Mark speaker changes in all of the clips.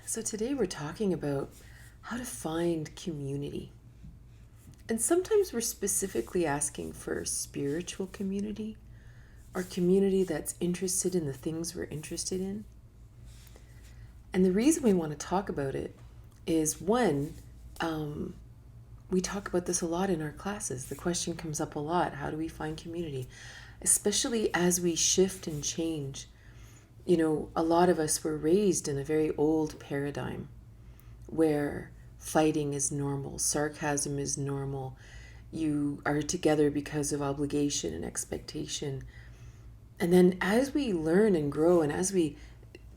Speaker 1: So today we're talking about how to find community. And sometimes we're specifically asking for spiritual community or community that's interested in the things we're interested in. And the reason we want to talk about it is one, we talk about this a lot in our classes. The question comes up a lot: how do we find community? Especially as we shift and change. You know, a lot of us were raised in a very old paradigm where fighting is normal, sarcasm is normal, you are together because of obligation and expectation. And then as we learn and grow and as we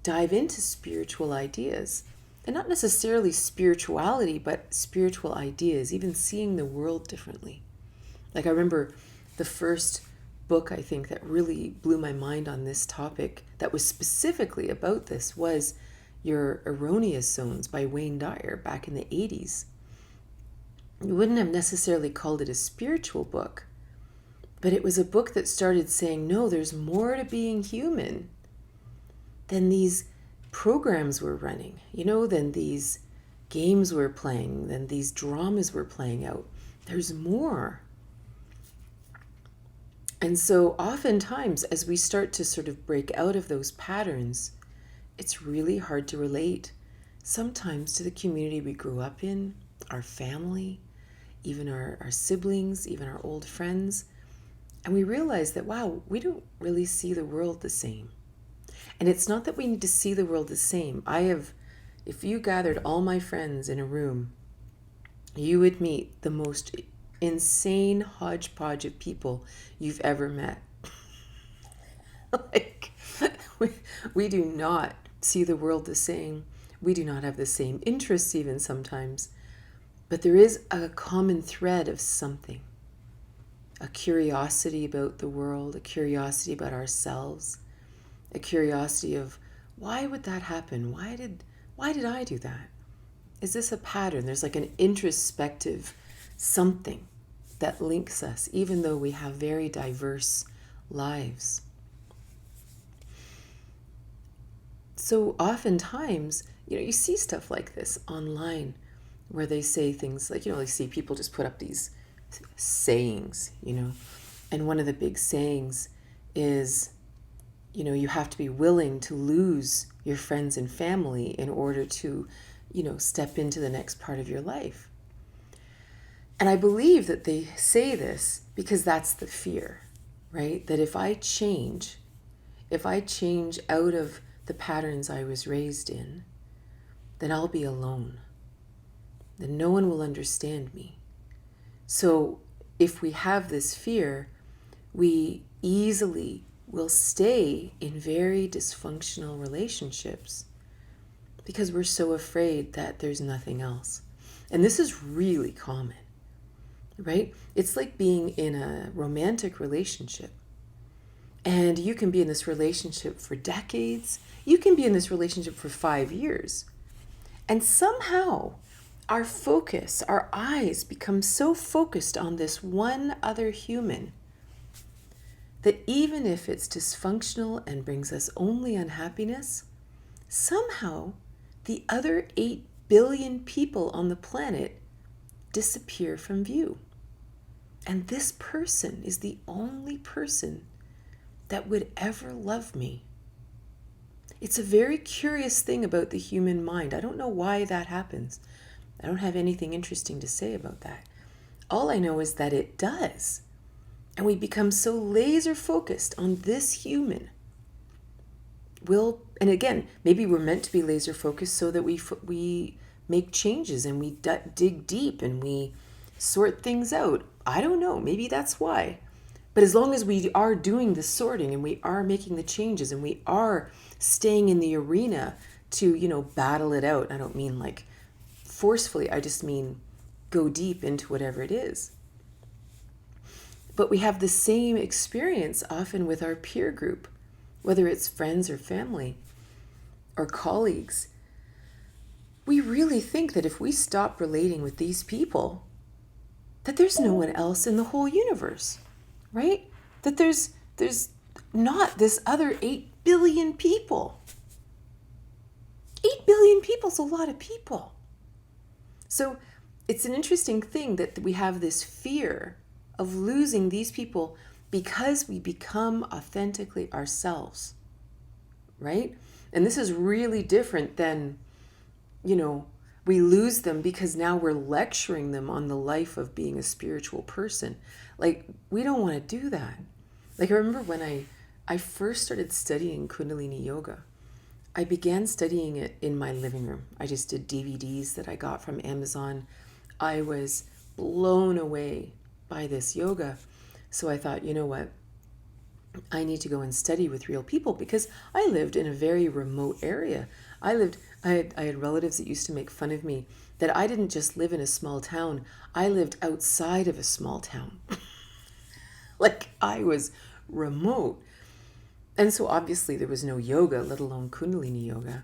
Speaker 1: dive into spiritual ideas, and not necessarily spirituality, but spiritual ideas, even seeing the world differently. Like I remember the first book I think that really blew my mind on this topic that was specifically about this was Your Erroneous Zones by Wayne Dyer back in the 80s. You wouldn't have necessarily called it a spiritual book, but it was a book that started saying, no, there's more to being human than these programs we're running, than these games we're playing, than these dramas we're playing out. There's more. And so oftentimes, as we start to sort of break out of those patterns, it's really hard to relate sometimes to the community we grew up in, our family, even our siblings, even our old friends. And we realize that, wow, we don't really see the world the same. And it's not that we need to see the world the same. If you gathered all my friends in a room, you would meet the most insane hodgepodge of people you've ever met. we do not see the world the same. We do not have the same interests even sometimes. But there is a common thread of something. A curiosity about the world, a curiosity about ourselves, a curiosity of why would that happen? Why did I do that? Is this a pattern? There's like an introspective something that links us, even though we have very diverse lives. So oftentimes, you see stuff like this online where they say things like, you see people just put up these sayings, and one of the big sayings is, you have to be willing to lose your friends and family in order to, step into the next part of your life. And I believe that they say this because that's the fear, right? That if I change out of the patterns I was raised in, then I'll be alone. Then no one will understand me. So if we have this fear, we easily will stay in very dysfunctional relationships because we're so afraid that there's nothing else. And this is really common, right? It's like being in a romantic relationship. And you can be in this relationship for decades. You can be in this relationship for 5 years. And somehow our focus, our eyes become so focused on this one other human that even if it's dysfunctional and brings us only unhappiness, somehow the other 8 billion people on the planet disappear from view. And this person is the only person that would ever love me. It's a very curious thing about the human mind. I don't know why that happens. I don't have anything interesting to say about that. All I know is that it does. And we become so laser focused on this human. And again, maybe we're meant to be laser focused so that we make changes and we dig deep and we sort things out. I don't know. Maybe that's why. But as long as we are doing the sorting and we are making the changes and we are staying in the arena to, battle it out. I don't mean like forcefully. I just mean go deep into whatever it is. But we have the same experience often with our peer group, whether it's friends or family or colleagues. We really think that if we stop relating with these people, that there's no one else in the whole universe, right? That there's not this other 8 billion people. 8 billion people involves a lot of people. So it's an interesting thing that we have this fear of losing these people because we become authentically ourselves, right? And this is really different than, we lose them because now we're lecturing them on the life of being a spiritual person. Like, we don't want to do that. Like, I remember when I first started studying Kundalini Yoga, I began studying it in my living room. I just did DVDs that I got from Amazon. I was blown away by this yoga. So I thought, you know what? I need to go and study with real people because I lived in a very remote area. I had relatives that used to make fun of me that I didn't just live in a small town. I lived outside of a small town. Like, I was remote. And so obviously there was no yoga, let alone Kundalini yoga.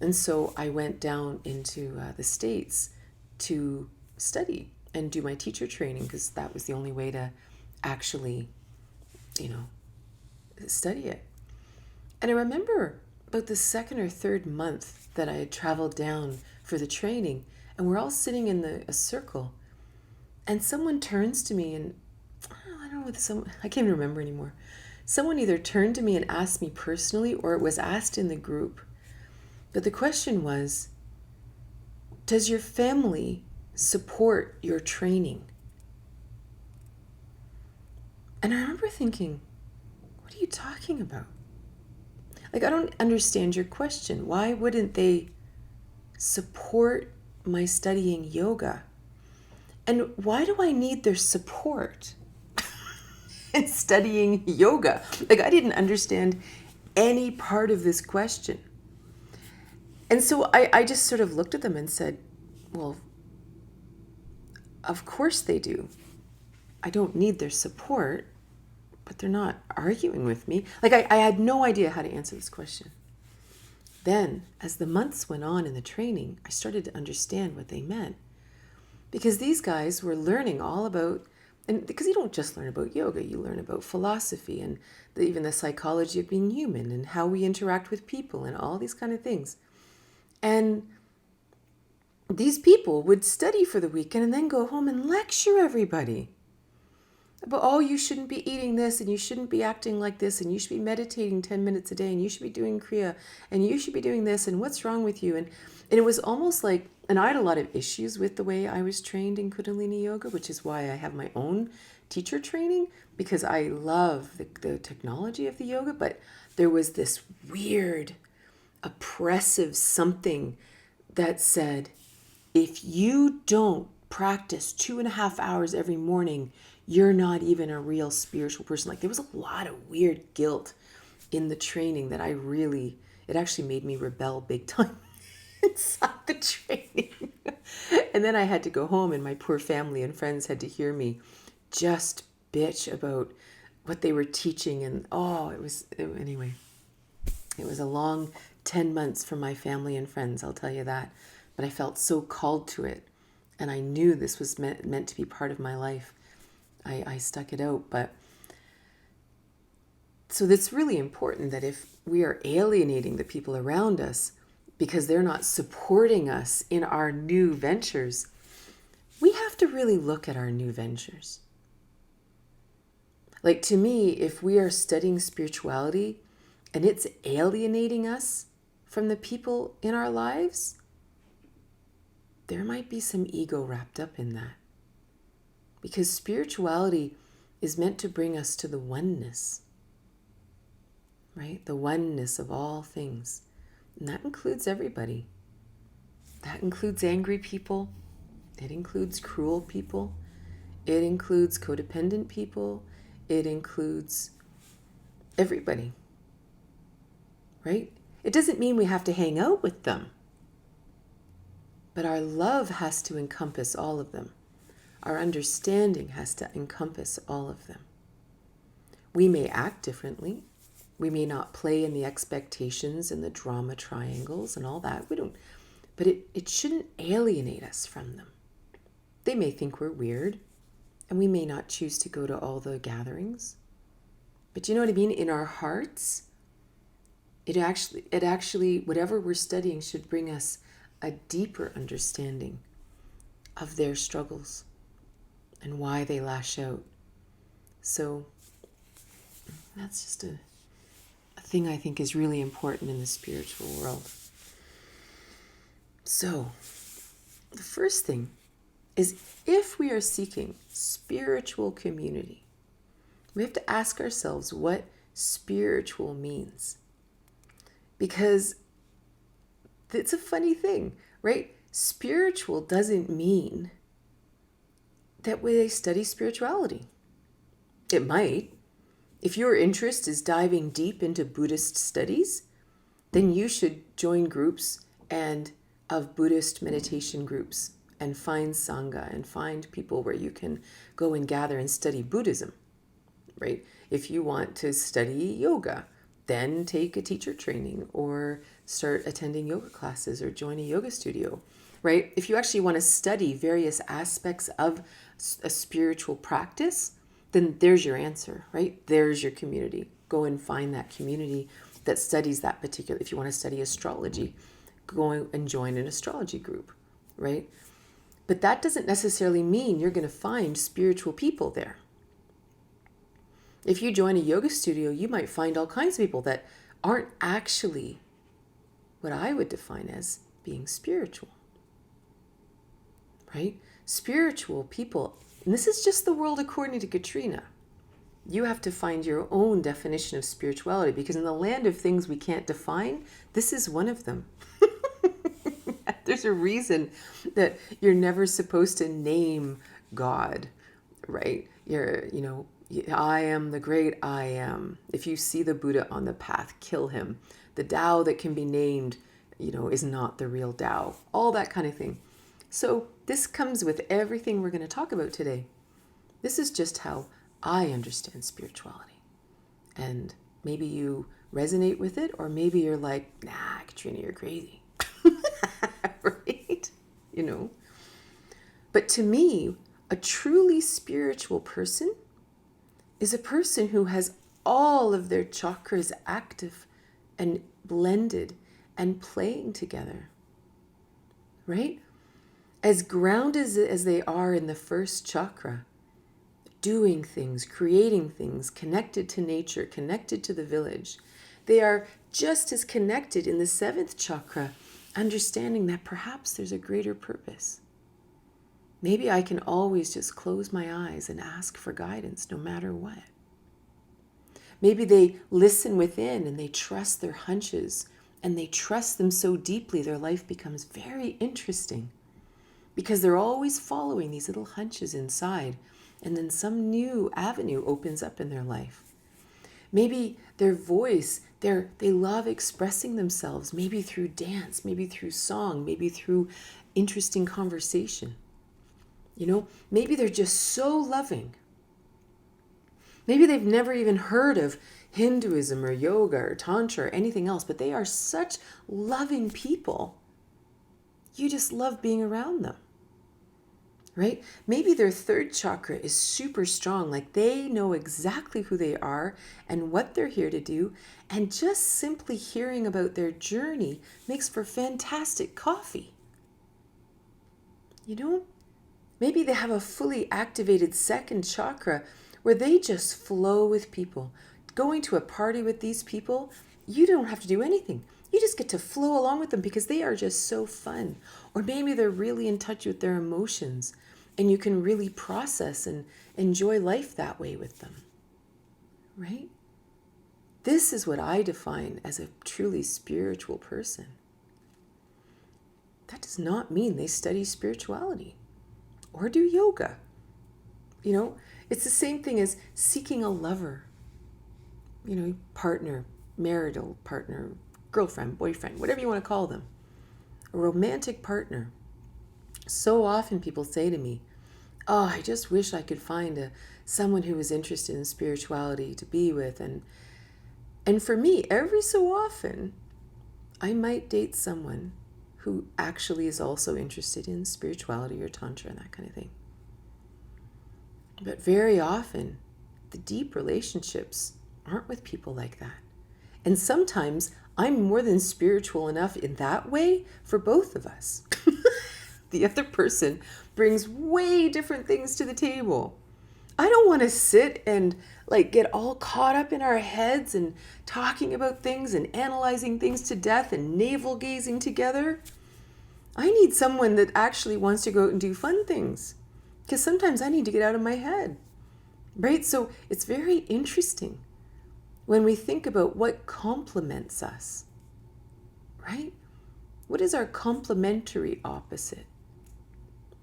Speaker 1: And so I went down into the States to study and do my teacher training because that was the only way to actually, study it. And I remember about the second or third month that I had traveled down for the training, and we're all sitting in a circle, and someone turns to me and I don't know what I can't even remember anymore. Someone either turned to me and asked me personally, or it was asked in the group. But the question was, does your family support your training? And I remember thinking, what are you talking about? Like, I don't understand your question. Why wouldn't they support my studying yoga? And why do I need their support in studying yoga? Like, I didn't understand any part of this question. And so I just sort of looked at them and said, well, of course they do. I don't need their support, but they're not arguing with me. Like, I had no idea how to answer this question. Then, as the months went on in the training, I started to understand what they meant. Because these guys were learning all about, and because you don't just learn about yoga, you learn about philosophy and even the psychology of being human and how we interact with people and all these kind of things. And these people would study for the weekend and then go home and lecture everybody about, oh, you shouldn't be eating this and you shouldn't be acting like this and you should be meditating 10 minutes a day and you should be doing Kriya and you should be doing this and what's wrong with you? And it was almost like, and I had a lot of issues with the way I was trained in Kundalini Yoga, which is why I have my own teacher training, because I love the technology of the yoga, but there was this weird, oppressive something that said, if you don't practice 2.5 hours every morning, you're not even a real spiritual person. Like, there was a lot of weird guilt in the training that it actually made me rebel big time inside the training. And then I had to go home and my poor family and friends had to hear me just bitch about what they were teaching. And anyway, it was a long 10 months for my family and friends, I'll tell you that. But I felt so called to it. And I knew this was meant to be part of my life. I stuck it out. But so it's really important that if we are alienating the people around us because they're not supporting us in our new ventures, we have to really look at our new ventures. Like, to me, if we are studying spirituality and it's alienating us from the people in our lives, there might be some ego wrapped up in that. Because spirituality is meant to bring us to the oneness, right? The oneness of all things. And that includes everybody. That includes angry people. It includes cruel people. It includes codependent people. It includes everybody, right? It doesn't mean we have to hang out with them. But our love has to encompass all of them. Our understanding has to encompass all of them. We may act differently. We may not play in the expectations and the drama triangles and all that. We don't, but it shouldn't alienate us from them. They may think we're weird, and we may not choose to go to all the gatherings. But you know what I mean? In our hearts, it actually, whatever we're studying should bring us a deeper understanding of their struggles and why they lash out. So that's just a thing I think is really important in the spiritual world. So the first thing is, if we are seeking spiritual community, we have to ask ourselves what spiritual means. Because it's a funny thing, right? Spiritual doesn't mean that they study spirituality. It might. If your interest is diving deep into Buddhist studies, then you should join groups and of Buddhist meditation groups and find Sangha and find people where you can go and gather and study Buddhism, right? If you want to study yoga, then take a teacher training or start attending yoga classes or join a yoga studio, right? If you actually want to study various aspects of a spiritual practice, then there's your answer, right? There's your community. Go and find that community that studies that particular. If you want to study astrology, go and join an astrology group, right? But that doesn't necessarily mean you're going to find spiritual people there. If you join a yoga studio, you might find all kinds of people that aren't actually what I would define as being spiritual, right? Spiritual people, and this is just the world according to Katrina. You have to find your own definition of spirituality, because in the land of things we can't define, this is one of them. There's a reason that you're never supposed to name God, right? I am the great I am. If you see the Buddha on the path, kill him. The Tao that can be named, is not the real Tao. All that kind of thing. So this comes with everything we're going to talk about today. This is just how I understand spirituality. And maybe you resonate with it, or maybe you're like, nah, Katrina, you're crazy. Right? But to me, a truly spiritual person is a person who has all of their chakras active and blended and playing together, right? As grounded as they are in the first chakra, doing things, creating things, connected to nature, connected to the village, they are just as connected in the seventh chakra, understanding that perhaps there's a greater purpose. Maybe I can always just close my eyes and ask for guidance no matter what. Maybe they listen within and they trust their hunches, and they trust them so deeply their life becomes very interesting, because they're always following these little hunches inside, and then some new avenue opens up in their life. Maybe their voice, they love expressing themselves, maybe through dance, maybe through song, maybe through interesting conversation. Maybe they're just so loving. Maybe they've never even heard of Hinduism or yoga or Tantra or anything else, but they are such loving people. You just love being around them, right? Maybe their third chakra is super strong, like they know exactly who they are and what they're here to do, and just simply hearing about their journey makes for fantastic coffee. Maybe they have a fully activated second chakra where they just flow with people. Going to a party with these people, you don't have to do anything. You just get to flow along with them because they are just so fun. Or maybe they're really in touch with their emotions, and you can really process and enjoy life that way with them, right? This is what I define as a truly spiritual person. That does not mean they study spirituality or do yoga. It's the same thing as seeking a lover, partner, marital partner, girlfriend, boyfriend, whatever you want to call them, a romantic partner. So often people say to me, oh, I just wish I could find someone who was interested in spirituality to be with. And for me, every so often, I might date someone who actually is also interested in spirituality or Tantra and that kind of thing. But very often, the deep relationships aren't with people like that. And sometimes I'm more than spiritual enough in that way for both of us. The other person brings way different things to the table. I don't want to sit and like get all caught up in our heads and talking about things and analyzing things to death and navel gazing together. I need someone that actually wants to go out and do fun things, because sometimes I need to get out of my head, right? So it's very interesting when we think about what complements us, right? What is our complementary opposite?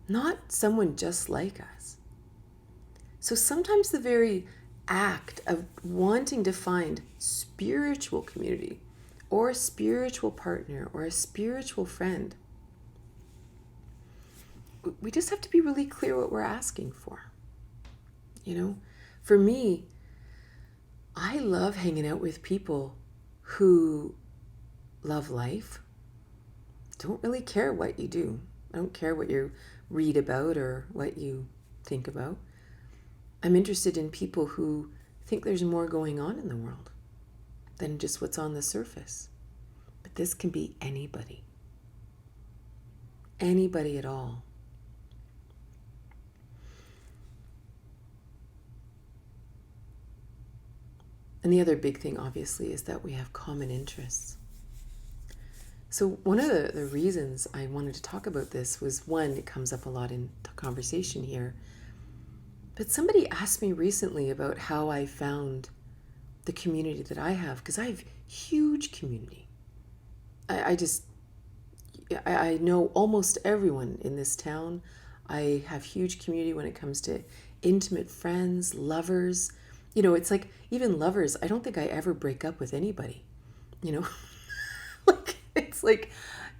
Speaker 1: Not someone just like us. So sometimes the very act of wanting to find spiritual community or a spiritual partner or a spiritual friend, we just have to be really clear what we're asking for. You know, for me, I love hanging out with people who love life, don't really care what you do. I don't care what you read about or what you think about. I'm interested in people who think there's more going on in the world than just what's on the surface. But this can be anybody. Anybody at all. And the other big thing, obviously, is that we have common interests. So one of the reasons I wanted to talk about this was, one, it comes up a lot in the conversation here, but somebody asked me recently about how I found the community that I have, because I have huge community. I know almost everyone in this town. I have huge community when it comes to intimate friends, lovers. You know, it's like even lovers, I don't think I ever break up with anybody, you know? Like, it's like,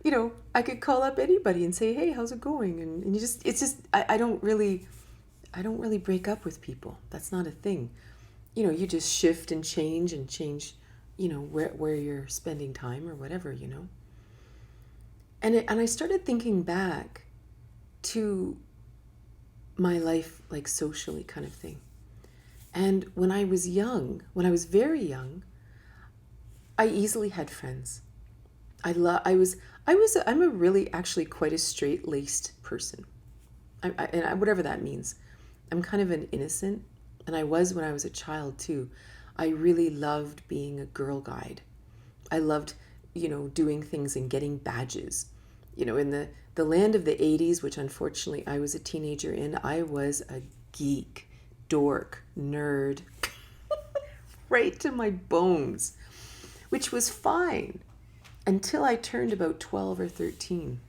Speaker 1: you know, I could call up anybody and say, hey, how's it going? And you just, it's just, I don't really break up with people. That's not a thing. You know, you just shift and change, you know, where you're spending time or whatever, you know? And I started thinking back to my life, like socially kind of thing. And when I was young, when I was very young, I easily had friends. I'm a really actually quite a straight-laced person. Whatever that means. I'm kind of an innocent, and I was when I was a child too. I really loved being a girl guide. I loved, you know, doing things and getting badges. You know, in the land of the 80s, which unfortunately I was a teenager in, I was a geek, dork, nerd, right to my bones, which was fine until I turned about 12 or 13.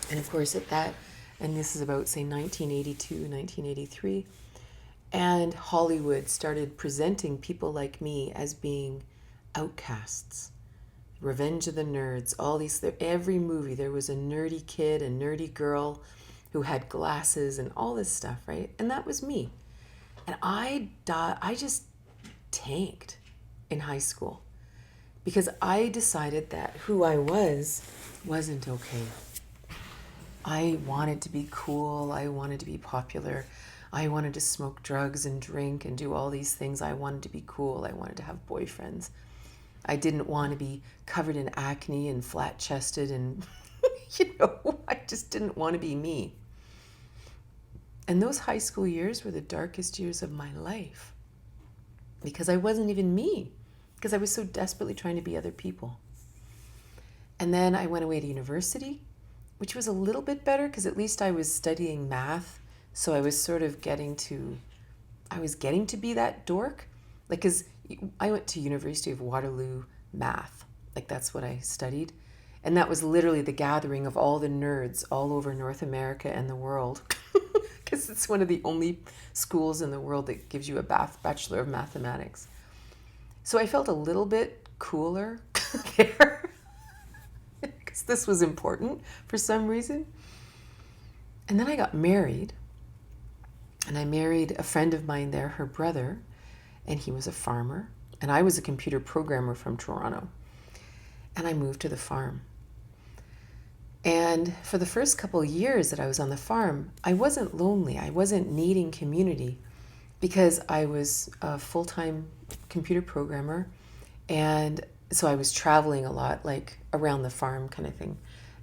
Speaker 1: And of course at that, and this is about, say, 1982, 1983, and Hollywood started presenting people like me as being outcasts. Revenge of the Nerds, all these, every movie there was a nerdy kid, a nerdy girl who had glasses and all this stuff, right? And that was me. And I just tanked in high school because I decided that who I wasn't okay. I wanted to be cool. I wanted to be popular. I wanted to smoke drugs and drink and do all these things. I wanted to be cool. I wanted to have boyfriends. I didn't want to be covered in acne and flat-chested and, you know, I just didn't want to be me. And those high school years were the darkest years of my life because I wasn't even me, because I was so desperately trying to be other people. And then I went away to university, which was a little bit better because at least I was studying math. So I was sort of getting to be that dork. Like, because I went to University of Waterloo math. Like, that's what I studied. And that was literally the gathering of all the nerds all over North America and the world. Because it's one of the only schools in the world that gives you a Bachelor of Mathematics. So I felt a little bit cooler there. Because this was important for some reason. And then I got married. And I married a friend of mine there, her brother. And he was a farmer. And I was a computer programmer from Toronto. And I moved to the farm. And for the first couple of years that I was on the farm, I wasn't lonely. I wasn't needing community because I was a full-time computer programmer And so I was traveling a lot, like around the farm kind of thing.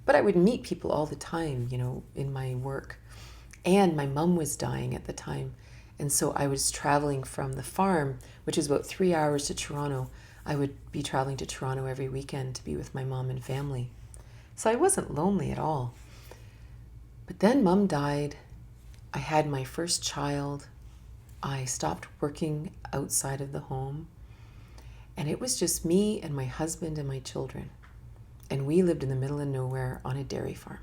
Speaker 1: But I would meet people all the time, in my work. And my mom was dying at the time. And so I was traveling from the farm, which is about 3 hours to Toronto. I would be traveling to Toronto every weekend to be with my mom and family. So I wasn't lonely at all. But then mom died. I had my first child. I stopped working outside of the home. And it was just me and my husband and my children. And we lived in the middle of nowhere on a dairy farm.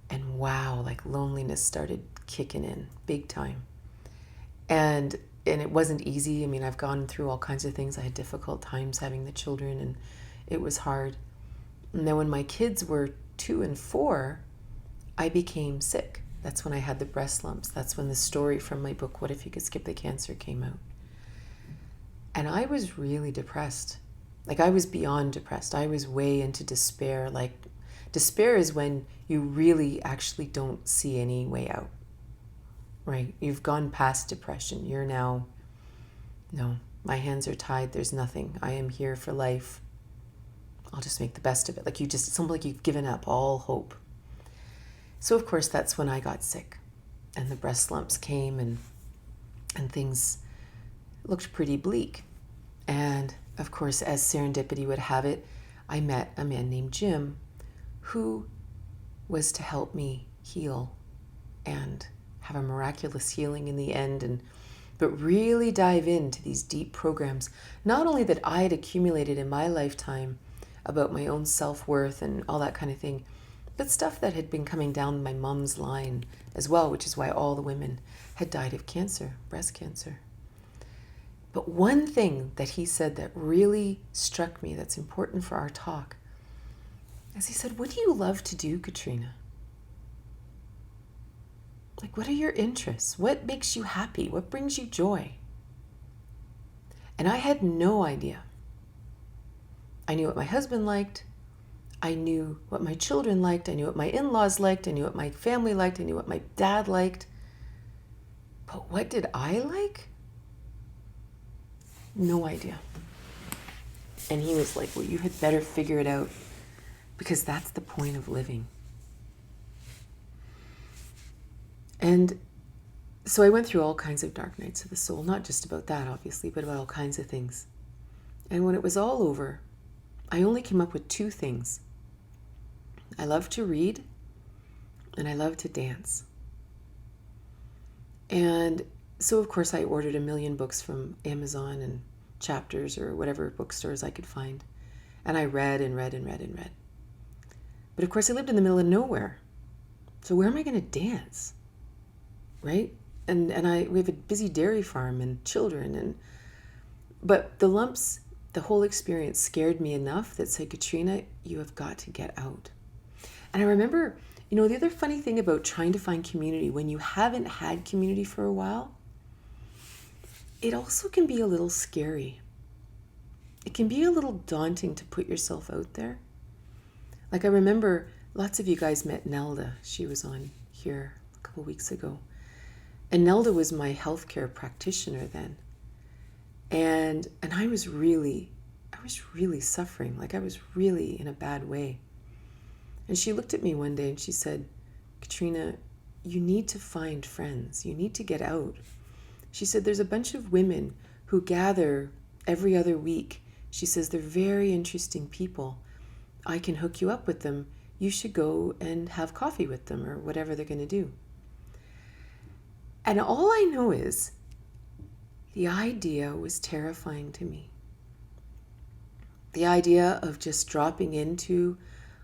Speaker 1: And wow, like loneliness started kicking in big time. And it wasn't easy. I mean, I've gone through all kinds of things. I had difficult times having the children, and it was hard. And then when my kids were 2 and 4, I became sick. That's when I had the breast lumps. That's when the story from my book, What If You Could Skip the Cancer, came out. And I was really depressed. Like, I was beyond depressed. I was way into despair. Like, despair is when you really actually don't see any way out, right? You've gone past depression. You're now, no, my hands are tied. There's nothing. I am here for life. I'll just make the best of it. Like, it's almost like you've given up all hope. So, of course, that's when I got sick. And the breast lumps came, and things looked pretty bleak. And of course, as serendipity would have it, I met a man named Jim who was to help me heal and have a miraculous healing in the end, but really dive into these deep programs, not only that I had accumulated in my lifetime about my own self-worth and all that kind of thing, but stuff that had been coming down my mom's line as well, which is why all the women had died of cancer, breast cancer. But one thing that he said that really struck me, that's important for our talk, is he said, "What do you love to do, Katrina? Like, what are your interests? What makes you happy? What brings you joy?" And I had no idea. I knew what my husband liked. I knew what my children liked. I knew what my in-laws liked. I knew what my family liked. I knew what my dad liked. But what did I like? No idea. And he was like, "Well, you had better figure it out, because that's the point of living." And so I went through all kinds of dark nights of the soul, not just about that, obviously, but about all kinds of things. And when it was all over, I only came up with 2 things. I love to read, and I love to dance. And so, of course, I ordered a million books from Amazon and Chapters or whatever bookstores I could find. And I read and read and read and read. But of course, I lived in the middle of nowhere. So where am I going to dance? Right? And we have a busy dairy farm and children. But the lumps, the whole experience scared me enough that said, "Katrina, you have got to get out." And I remember, the other funny thing about trying to find community when you haven't had community for a while, it also can be a little scary. It can be a little daunting to put yourself out there. Like, I remember lots of you guys met Nelda. She was on here a couple weeks ago. And Nelda was my healthcare practitioner then. And I was really suffering. Like, I was really in a bad way. And she looked at me one day and she said, "Katrina, you need to find friends. You need to get out." She said, "There's a bunch of women who gather every other week." She says, "They're very interesting people. I can hook you up with them. You should go and have coffee with them," or whatever they're going to do. And all I know is the idea was terrifying to me. The idea of just dropping into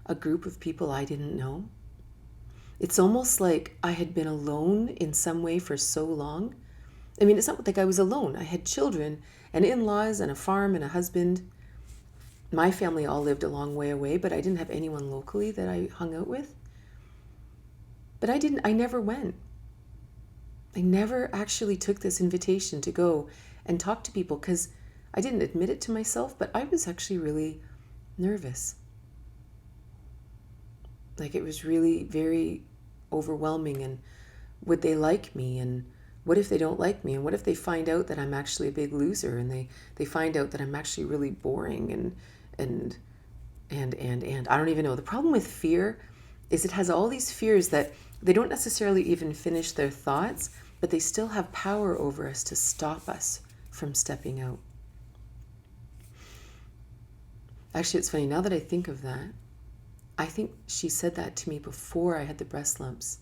Speaker 1: a group of people I didn't know. It's almost like I had been alone in some way for so long. I mean, it's not like I was alone. I had children and in-laws and a farm and a husband. My family all lived a long way away, but I didn't have anyone locally that I hung out with. But I never went. I never actually took this invitation to go and talk to people because I didn't admit it to myself, but I was actually really nervous. Like, it was really very overwhelming, and would they like me, and What if they don't like me? And what if they find out that I'm actually a big loser, and they find out that I'm actually really boring and and I don't even know. The problem with fear is it has all these fears that they don't necessarily even finish their thoughts, but they still have power over us to stop us from stepping out. Actually, it's funny, now that I think of that, I think she said that to me before I had the breast lumps.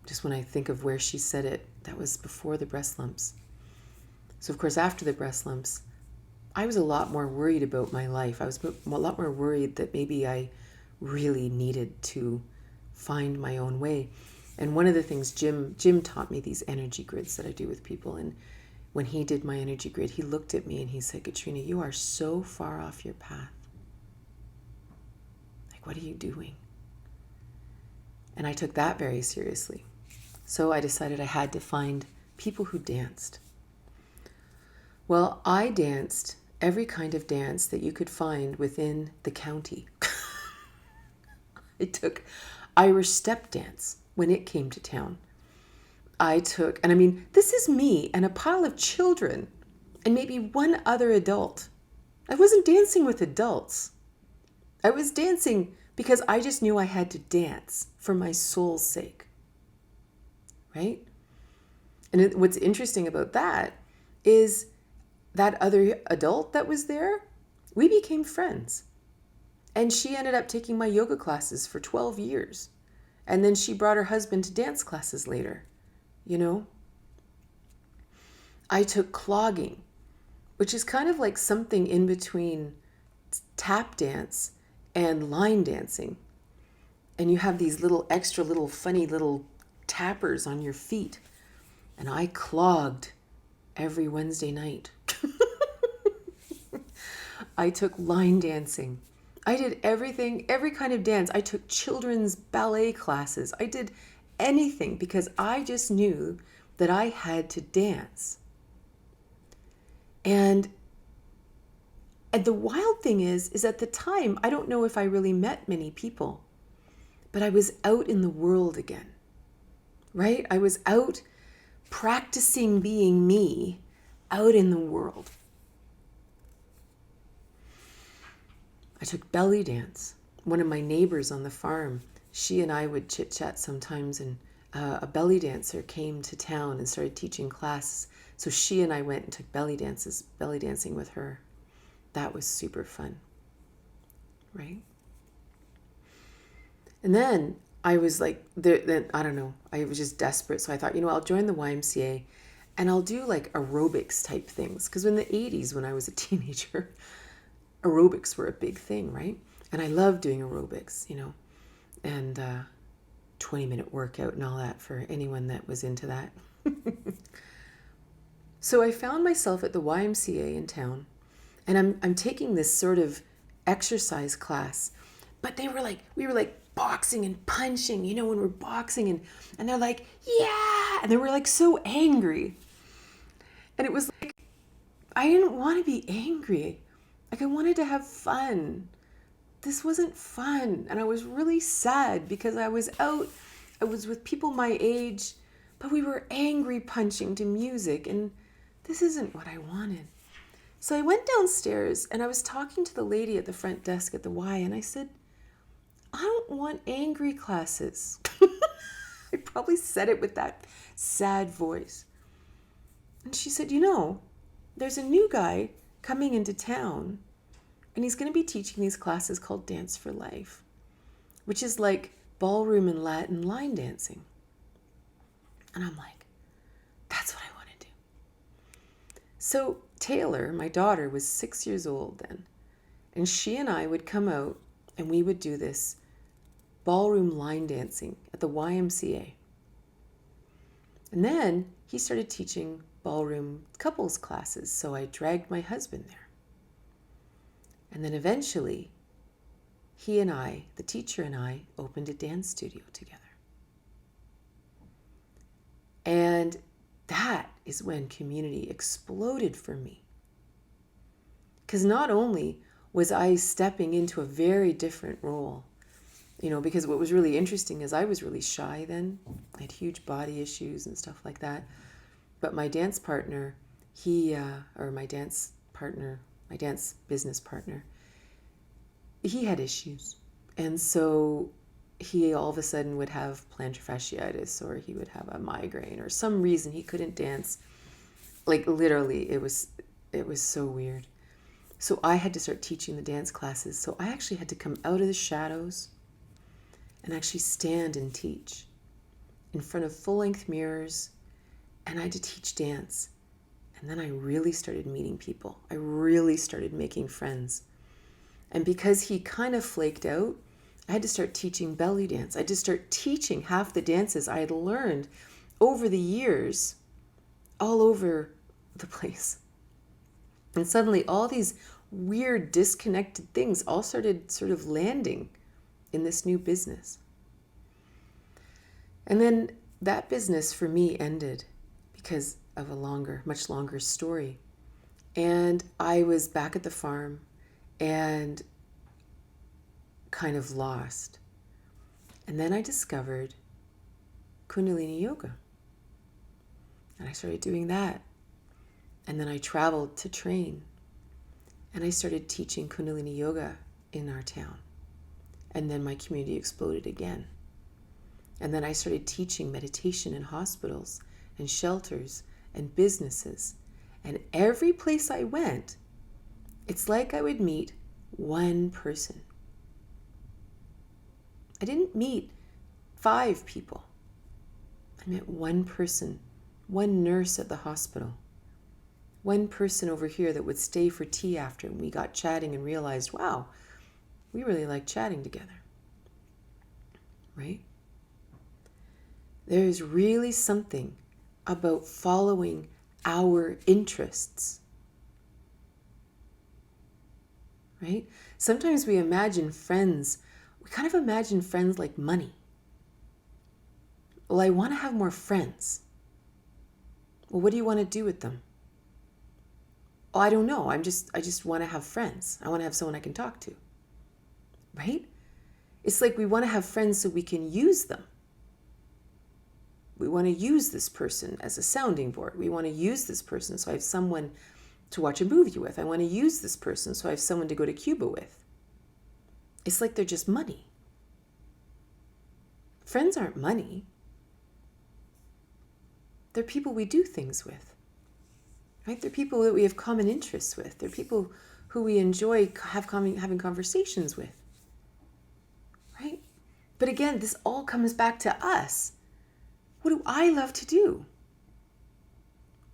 Speaker 1: Just when I think of where she said it, that was before the breast lumps. So, of course, after the breast lumps, I was a lot more worried about my life. I was a lot more worried that maybe I really needed to find my own way. And one of the things Jim taught me, these energy grids that I do with people. And when he did my energy grid, he looked at me and he said, Katrina, you are so far off your path. Like, what are you doing? And I took that very seriously. So I decided I had to find people who danced. Well, I danced every kind of dance that you could find within the county. I took Irish step dance when it came to town. And I mean, this is me and a pile of children and maybe one other adult. I wasn't dancing with adults. I was dancing because I just knew I had to dance for my soul's sake. Right? And what's interesting about that is that other adult that was there, we became friends. And she ended up taking my yoga classes for 12 years. And then she brought her husband to dance classes later. You know? I took clogging, which is kind of like something in between tap dance and line dancing. And you have these little extra little funny little tappers on your feet. And I clogged every Wednesday night. I took line dancing. I did everything, every kind of dance. I took children's ballet classes. I did anything because I just knew that I had to dance. And the wild thing is at the time, I don't know if I really met many people, but I was out in the world again, right? I was out practicing being me out in the world. I took belly dance. One of my neighbors on the farm, she and I would chit chat sometimes, and a belly dancer came to town and started teaching classes. So she and I went and took belly dancing with her. That was super fun, right? And then I was like, I don't know, I was just desperate. So I thought, I'll join the YMCA and I'll do like aerobics type things. Because in the 80s, when I was a teenager, aerobics were a big thing, right? And I loved doing aerobics, and 20-minute workout and all that for anyone that was into that. So I found myself at the YMCA in town, and I'm taking this sort of exercise class, but we were like boxing and punching, when we're boxing, and they're like, yeah, and they were like so angry. And it was like, I didn't want to be angry. Like, I wanted to have fun. This wasn't fun. And I was really sad because I was with people my age, but we were angry punching to music, and this isn't what I wanted. So I went downstairs and I was talking to the lady at the front desk at the Y, and I said, I don't want angry classes. I probably said it with that sad voice. And she said, there's a new guy coming into town, and he's going to be teaching these classes called Dance for Life, which is like ballroom and Latin line dancing. And I'm like, that's what I want to do. So Taylor, my daughter, was 6 years old then, and she and I would come out and we would do this ballroom line dancing at the YMCA. And then he started teaching ballroom couples classes, so I dragged my husband there. And then eventually, he and I, the teacher and I, opened a dance studio together. And that is when community exploded for me. Because not only was I stepping into a very different role, Because what was really interesting is I was really shy then. I had huge body issues and stuff like that. But my dance partner, my dance business partner, he had issues. And so he all of a sudden would have plantar fasciitis, or he would have a migraine, or some reason he couldn't dance. Like literally, it was so weird. So I had to start teaching the dance classes. So I actually had to come out of the shadows and actually stand and teach in front of full-length mirrors, and I had to teach dance. And then I really started meeting people. I really started making friends. And because he kind of flaked out, I had to start teaching belly dance. I had to start teaching half the dances I had learned over the years all over the place. And suddenly all these weird disconnected things all started sort of landing in this new business. And then that business for me ended because of a much longer story. And I was back at the farm and kind of lost. And then I discovered Kundalini Yoga. And I started doing that. And then I traveled to train. And I started teaching Kundalini Yoga in our town. And then my community exploded again. And then I started teaching meditation in hospitals and shelters and businesses. And every place I went, it's like I would meet one person. I didn't meet 5 people. I met one person, one nurse at the hospital, one person over here that would stay for tea after, and we got chatting and realized, wow, we really like chatting together, right? There is really something about following our interests, right? Sometimes we imagine friends, we kind of imagine friends like money. Well, I want to have more friends. Well, what do you want to do with them? Oh, I don't know. I just want to have friends. I want to have someone I can talk to, right? It's like we want to have friends so we can use them. We want to use this person as a sounding board. We want to use this person so I have someone to watch a movie with. I want to use this person so I have someone to go to Cuba with. It's like they're just money. Friends aren't money. They're people we do things with, right? They're people that we have common interests with. They're people who we enjoy having conversations with, right? But again, this all comes back to us. What do I love to do?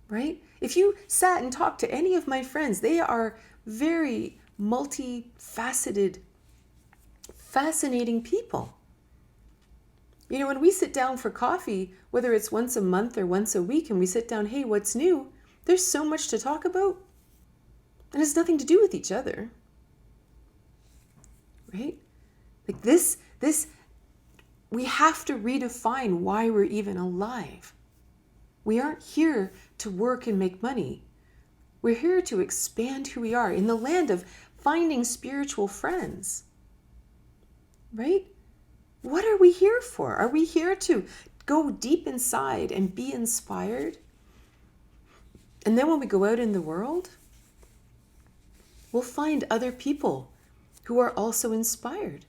Speaker 1: Right? If you sat and talked to any of my friends, they are very multifaceted, fascinating people. When we sit down for coffee, whether it's once a month or once a week, and we sit down, hey, what's new? There's so much to talk about, and it's nothing to do with each other. Right? Like this, we have to redefine why we're even alive. We aren't here to work and make money. We're here to expand who we are in the land of finding spiritual friends. Right? What are we here for? Are we here to go deep inside and be inspired? And then when we go out in the world, we'll find other people who are also inspired.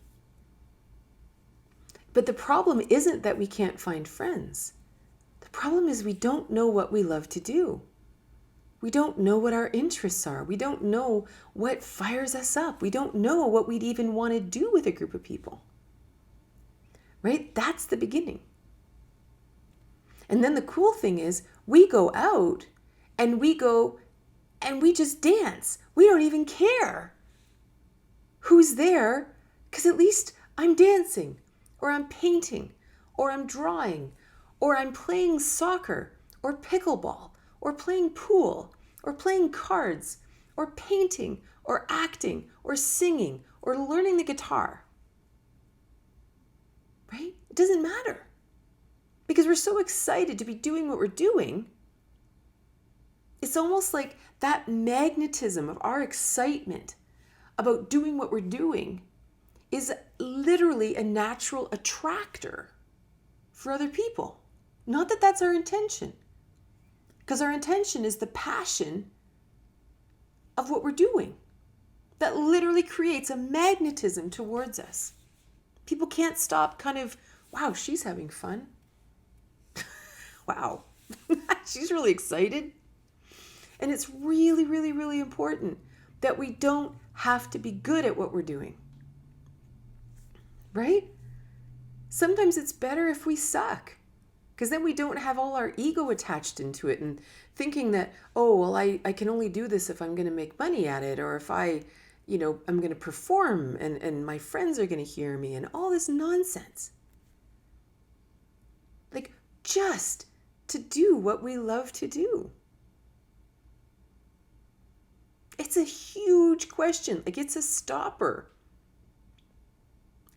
Speaker 1: But the problem isn't that we can't find friends. The problem is we don't know what we love to do. We don't know what our interests are. We don't know what fires us up. We don't know what we'd even want to do with a group of people. Right? That's the beginning. And then the cool thing is we go out and we just dance. We don't even care who's there, because at least I'm dancing, or I'm painting, or I'm drawing, or I'm playing soccer, or pickleball, or playing pool, or playing cards, or painting, or acting, or singing, or learning the guitar. Right? It doesn't matter. Because we're so excited to be doing what we're doing. It's almost like that magnetism of our excitement about doing what we're doing is literally a natural attractor for other people. Not that that's our intention, because our intention is the passion of what we're doing that literally creates a magnetism towards us. People can't stop kind of, wow, she's having fun. Wow, she's really excited. And it's really, really, really important that we don't have to be good at what we're doing. Right? Sometimes it's better if we suck, because then we don't have all our ego attached into it and thinking that, oh, well, I can only do this if I'm going to make money at it, or if I'm going to perform and my friends are going to hear me, and all this nonsense. Like, just to do what we love to do. It's a huge question. Like, it's a stopper.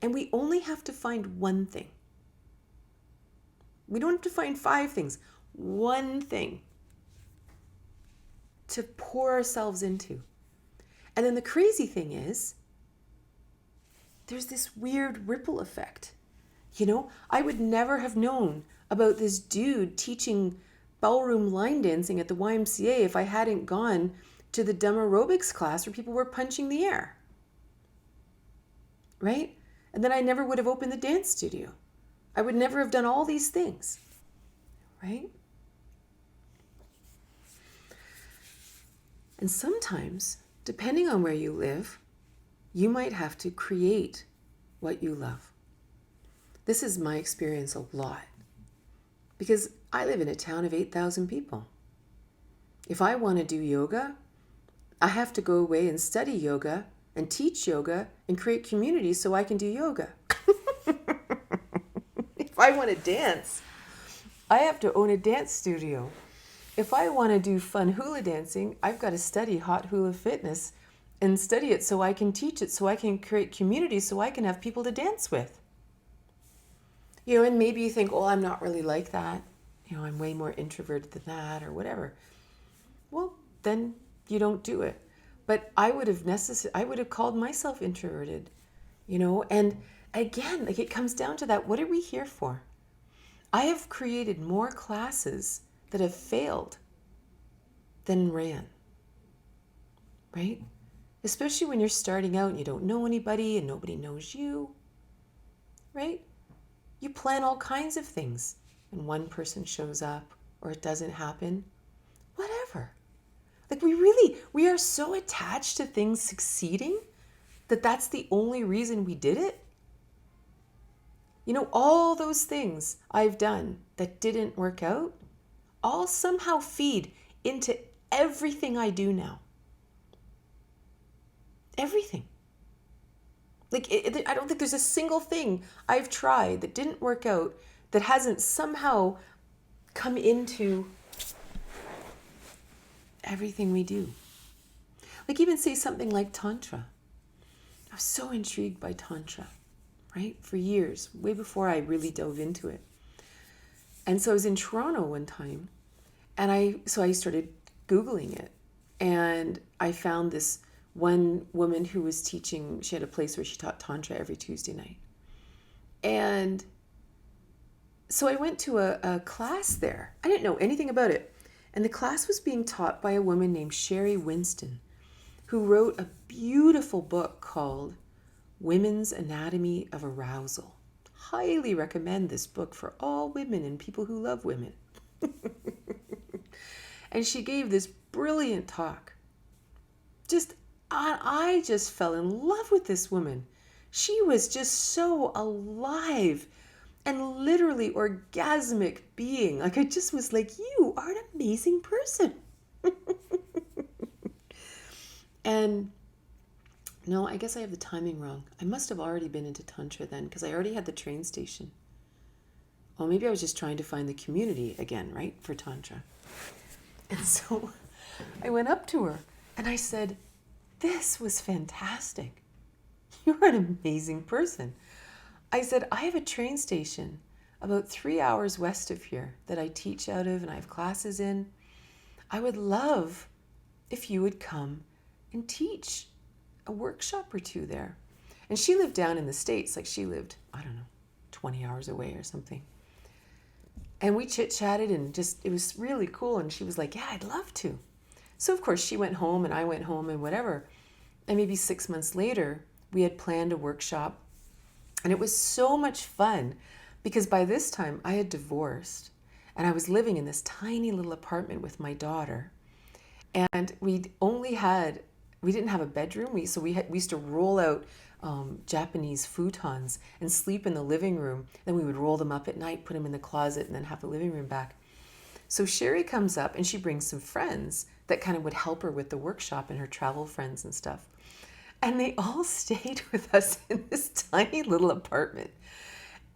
Speaker 1: And we only have to find one thing. We don't have to find 5 things. One thing to pour ourselves into. And then the crazy thing is, there's this weird ripple effect. I would never have known about this dude teaching ballroom line dancing at the YMCA if I hadn't gone to the dumb aerobics class where people were punching the air. Right? And then I never would have opened the dance studio. I would never have done all these things. Right? And sometimes, depending on where you live, you might have to create what you love. This is my experience a lot, because I live in a town of 8,000 people. If I want to do yoga, I have to go away and study yoga and teach yoga and create communities so I can do yoga. If I want to dance, I have to own a dance studio. If I want to do fun hula dancing, I've got to study hot hula fitness and study it so I can teach it, so I can create communities, so I can have people to dance with. And maybe you think, oh, I'm not really like that. I'm way more introverted than that, or whatever. Well, then you don't do it. But I would have called myself introverted, and again, like, it comes down to that. What are we here for? I have created more classes that have failed than ran, right? Especially when you're starting out and you don't know anybody and nobody knows you, right? You plan all kinds of things and one person shows up or it doesn't happen. Whatever. Like, we are so attached to things succeeding that that's the only reason we did it. All those things I've done that didn't work out all somehow feed into everything I do now. Everything. Like, I don't think there's a single thing I've tried that didn't work out that hasn't somehow come into everything we do. Like, even say something like Tantra. I was so intrigued by Tantra, right? For years, way before I really dove into it. And so I was in Toronto one time, and I started Googling it, and I found this one woman who was teaching. She had a place where she taught Tantra every Tuesday night. And so I went to a class there. I didn't know anything about it. And the class was being taught by a woman named Sherry Winston, who wrote a beautiful book called Women's Anatomy of Arousal. Highly recommend this book for all women and people who love women. And she gave this brilliant talk. I just fell in love with this woman. She was just so alive and literally orgasmic being. Like, I just was like, you are an amazing person. And no, I guess I have the timing wrong. I must have already been into Tantra then, because I already had the train station. Or maybe I was just trying to find the community again, right, for Tantra. And so I went up to her and I said, this was fantastic. You're an amazing person. I said, I have a train station about 3 hours west of here that I teach out of and I have classes in. I would love if you would come and teach a workshop or two there. And she lived down in the States. Like she lived, I don't know, 20 hours away or something. And we chit-chatted and just, it was really cool. And she was like, yeah, I'd love to. So of course she went home and I went home and whatever. And maybe 6 months later, we had planned a workshop. And it was so much fun because by this time I had divorced and I was living in this tiny little apartment with my daughter. And we didn't have a bedroom. We used to roll out Japanese futons and sleep in the living room. Then we would roll them up at night, put them in the closet, and then have the living room back. So Sherry comes up and she brings some friends that kind of would help her with the workshop and her travel friends and stuff. And they all stayed with us in this tiny little apartment.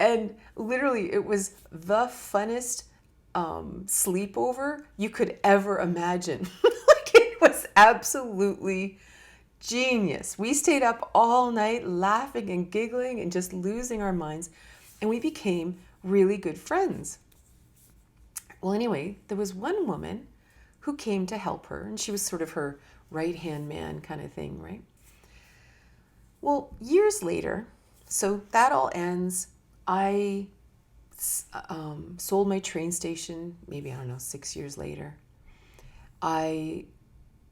Speaker 1: And literally, it was the funnest sleepover you could ever imagine. Like, it was absolutely genius. We stayed up all night laughing and giggling and just losing our minds. And we became really good friends. Well, anyway, there was one woman who came to help her, and she was sort of her right-hand man kind of thing, right? Well, years later, so that all ends. I sold my train station, maybe, I don't know, 6 years later. I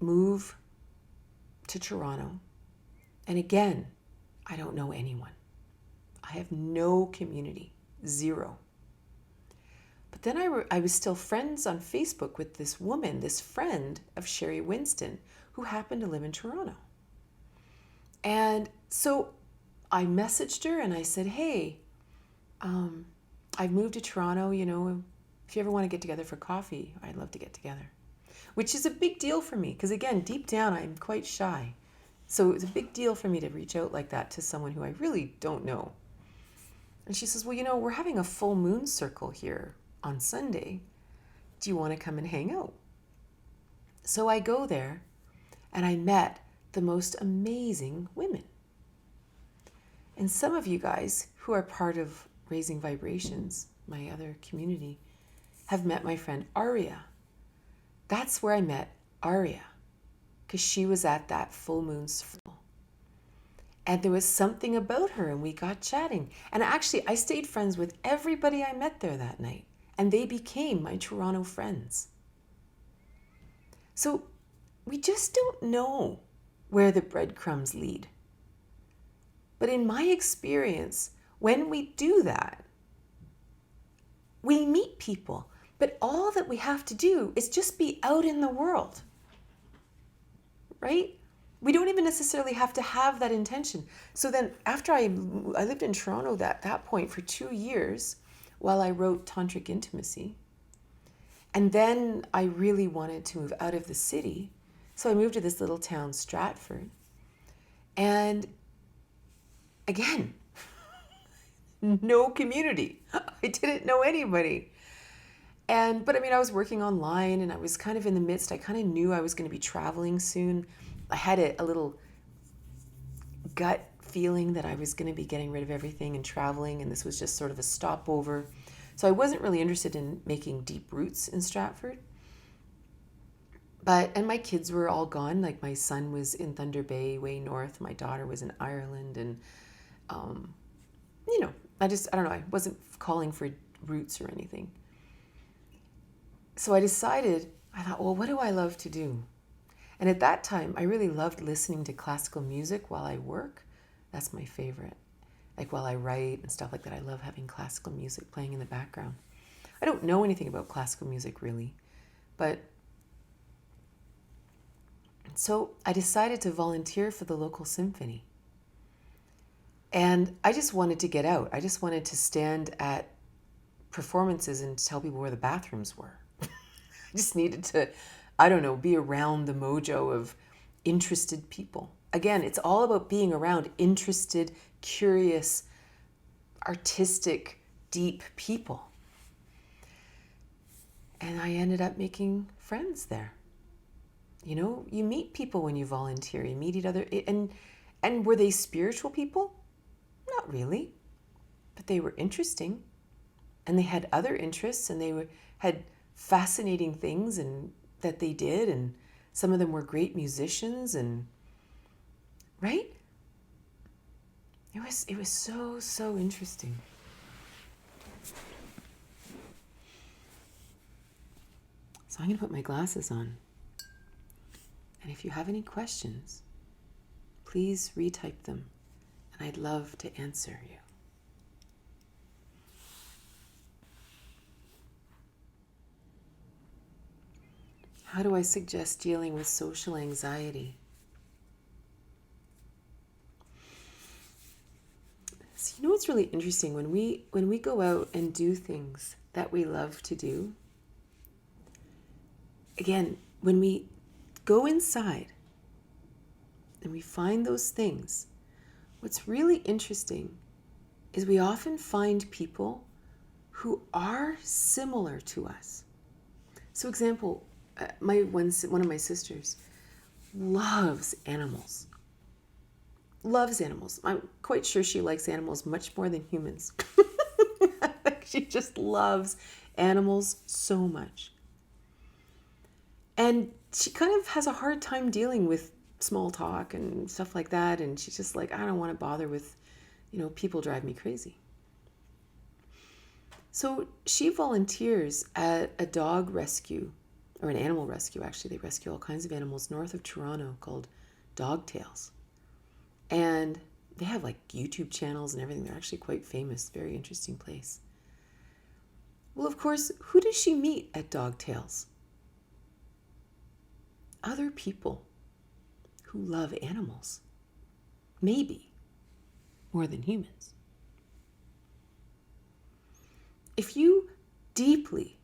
Speaker 1: move to Toronto. And again, I don't know anyone. I have no community, zero. But then I was still friends on Facebook with this woman, this friend of Sherry Winston, who happened to live in Toronto. And so I messaged her and I said, hey, I've moved to Toronto, if you ever want to get together for coffee, I'd love to get together. Which is a big deal for me because, again, deep down, I'm quite shy. So it's a big deal for me to reach out like that to someone who I really don't know. And she says, well, we're having a full moon circle here on Sunday. Do you want to come and hang out? So I go there and I met the most amazing women. And some of you guys who are part of Raising Vibrations, my other community, have met my friend Aria. That's where I met Aria, because she was at that full moon circle. And there was something about her, and we got chatting. And actually, I stayed friends with everybody I met there that night, and they became my Toronto friends. So we just don't know where the breadcrumbs lead. But in my experience, when we do that, we meet people. But all that we have to do is just be out in the world, right? We don't even necessarily have to have that intention. So then after I lived in Toronto at that point for 2 years while I wrote Tantric Intimacy. And then I really wanted to move out of the city. So I moved to this little town, Stratford. And again, no community. I didn't know anybody. But I was working online and I was kind of in the midst. I kind of knew I was going to be traveling soon. I had a little gut feeling that I was going to be getting rid of everything and traveling, and this was just sort of a stopover. So I wasn't really interested in making deep roots in Stratford. And my kids were all gone. Like my son was in Thunder Bay, way north. My daughter was in Ireland. And, I don't know. I wasn't calling for roots or anything. So I thought, well, what do I love to do? And at that time, I really loved listening to classical music while I work. That's my favorite. Like while I write and stuff like that, I love having classical music playing in the background. I don't know anything about classical music really, but so I decided to volunteer for the local symphony. And I just wanted to get out. I just wanted to stand at performances and tell people where the bathrooms were. I just needed to, be around the mojo of interested people. Again, it's all about being around interested, curious, artistic, deep people. And I ended up making friends there. You meet people when you volunteer. You meet each other. And were they spiritual people? Not really. But they were interesting. And they had other interests, and they had fascinating things that they did, and some of them were great musicians, and right? It was so interesting. So I'm going to put my glasses on. And if you have any questions, please retype them, and I'd love to answer you. How do I suggest dealing with social anxiety? So you know what's really interesting? When we go out and do things that we love to do, again, when we go inside and we find those things, what's really interesting is we often find people who are similar to us. So example, one of my sisters loves animals. Loves animals. I'm quite sure she likes animals much more than humans. She just loves animals so much. And she kind of has a hard time dealing with small talk and stuff like that. And she's just like, I don't want to bother with, people drive me crazy. So she volunteers at a dog rescue, or an animal rescue, actually. They rescue all kinds of animals north of Toronto called Dog Tales. And they have like YouTube channels and everything. They're actually quite famous. Very interesting place. Well, of course, who does she meet at Dog Tales? Other people who love animals. Maybe more than humans. If you deeply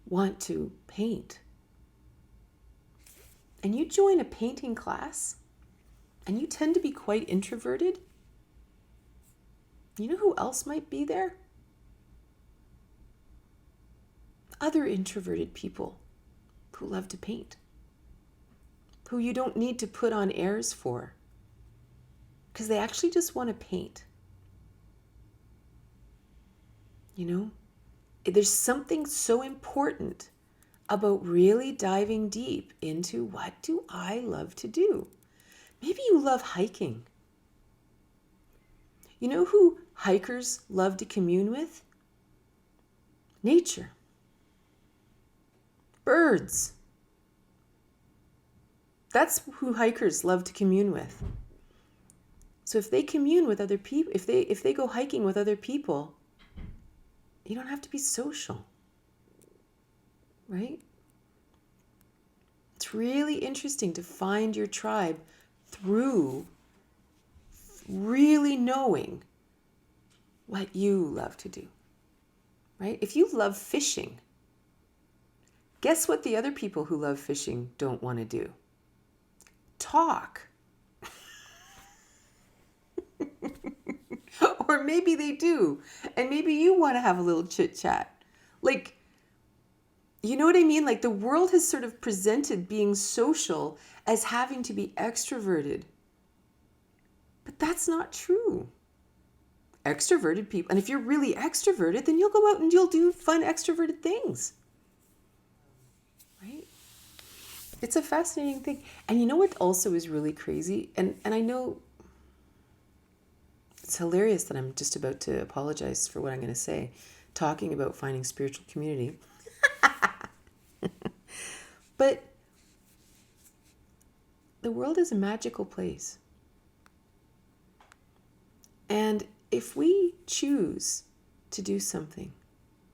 Speaker 1: want to paint and you join a painting class and you tend to be quite introverted, you know who else might be there? Other introverted people who love to paint, who you don't need to put on airs for, because they actually just want to paint. There's something so important about really diving deep into what do I love to do. Maybe you love hiking. You know who hikers love to commune with? Nature. Birds. That's who hikers love to commune with. So if they commune with other people, if they go hiking with other people, you don't have to be social, right? It's really interesting to find your tribe through really knowing what you love to do, right? If you love fishing, guess what the other people who love fishing don't want to do? Talk. Or maybe they do. And maybe you want to have a little chit chat. Like, you know what I mean? Like the world has sort of presented being social as having to be extroverted. But that's not true. Extroverted people, and if you're really extroverted, then you'll go out and you'll do fun extroverted things. Right? It's a fascinating thing. And you know what also is really crazy? And I know it's hilarious that I'm just about to apologize for what I'm going to say, talking about finding spiritual community. But the world is a magical place. And if we choose to do something,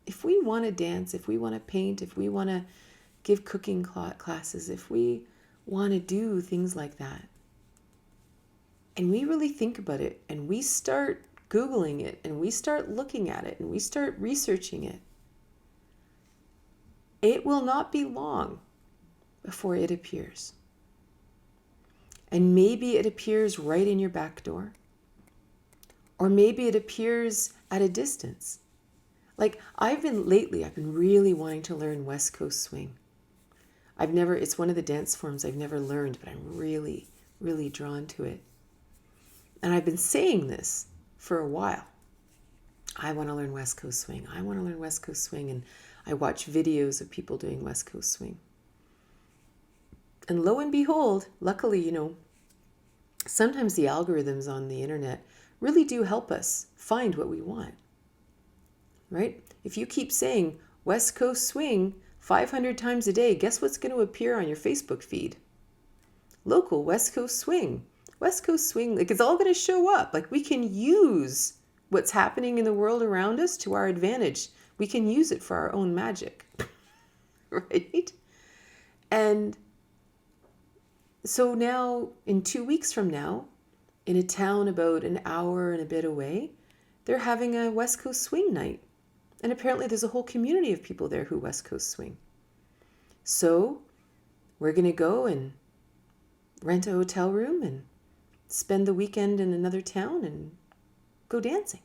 Speaker 1: if we want to dance, if we want to paint, if we want to give cooking classes, if we want to do things like that, and we really think about it, and we start Googling it, and we start looking at it, and we start researching it, it will not be long before it appears. And maybe it appears right in your back door. Or maybe it appears at a distance. Like I've been really wanting to learn West Coast swing. It's one of the dance forms I've never learned, but I'm really, really drawn to it. And I've been saying this for a while. I want to learn West Coast swing. I want to learn West Coast swing. And I watch videos of people doing West Coast swing. And lo and behold, luckily, sometimes the algorithms on the internet really do help us find what we want, right? If you keep saying West Coast swing 500 times a day, guess what's going to appear on your Facebook feed? Local West Coast swing. West Coast swing, like it's all going to show up. Like we can use what's happening in the world around us to our advantage. We can use it for our own magic, right? And so now, in 2 weeks from now, in a town about an hour and a bit away, they're having a West Coast swing night. And apparently, there's a whole community of people there who West Coast swing. So, we're going to go and rent a hotel room and spend the weekend in another town and go dancing.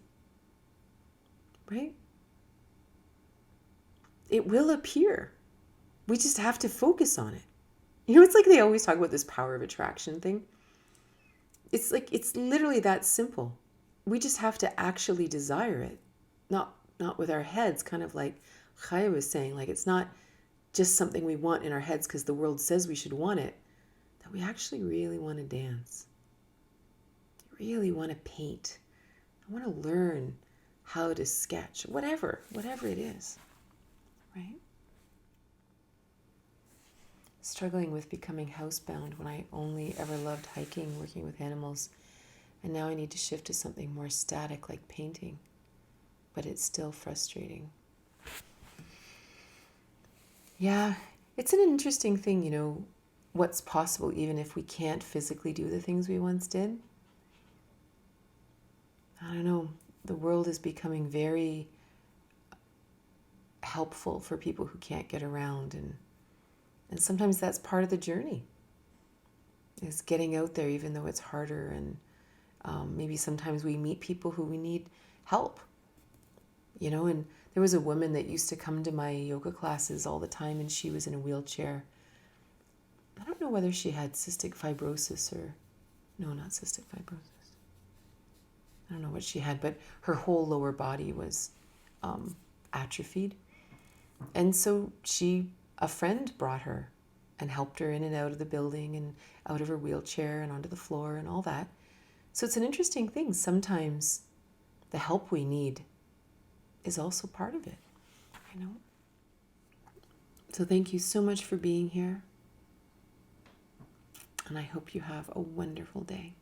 Speaker 1: Right? It will appear. We just have to focus on it. You know, it's like they always talk about this power of attraction thing. It's like, it's literally that simple. We just have to actually desire it, not with our heads, kind of like Chaya was saying, like it's not just something we want in our heads because the world says we should want it, that we actually really want to dance, really want to paint, I want to learn how to sketch, whatever it is, right? Struggling with becoming housebound when I only ever loved hiking, working with animals, and now I need to shift to something more static like painting, but it's still frustrating. Yeah, it's an interesting thing, you know, what's possible even if we can't physically do the things we once did. I don't know, the world is becoming very helpful for people who can't get around, and sometimes that's part of the journey, is getting out there even though it's harder, and maybe sometimes we meet people who we need help, you know. And there was a woman that used to come to my yoga classes all the time, and she was in a wheelchair. I don't know whether she had cystic fibrosis or, no, not cystic fibrosis. I don't know what she had, but her whole lower body was atrophied. And so a friend brought her and helped her in and out of the building and out of her wheelchair and onto the floor and all that. So it's an interesting thing. Sometimes the help we need is also part of it, you know? So thank you so much for being here. And I hope you have a wonderful day.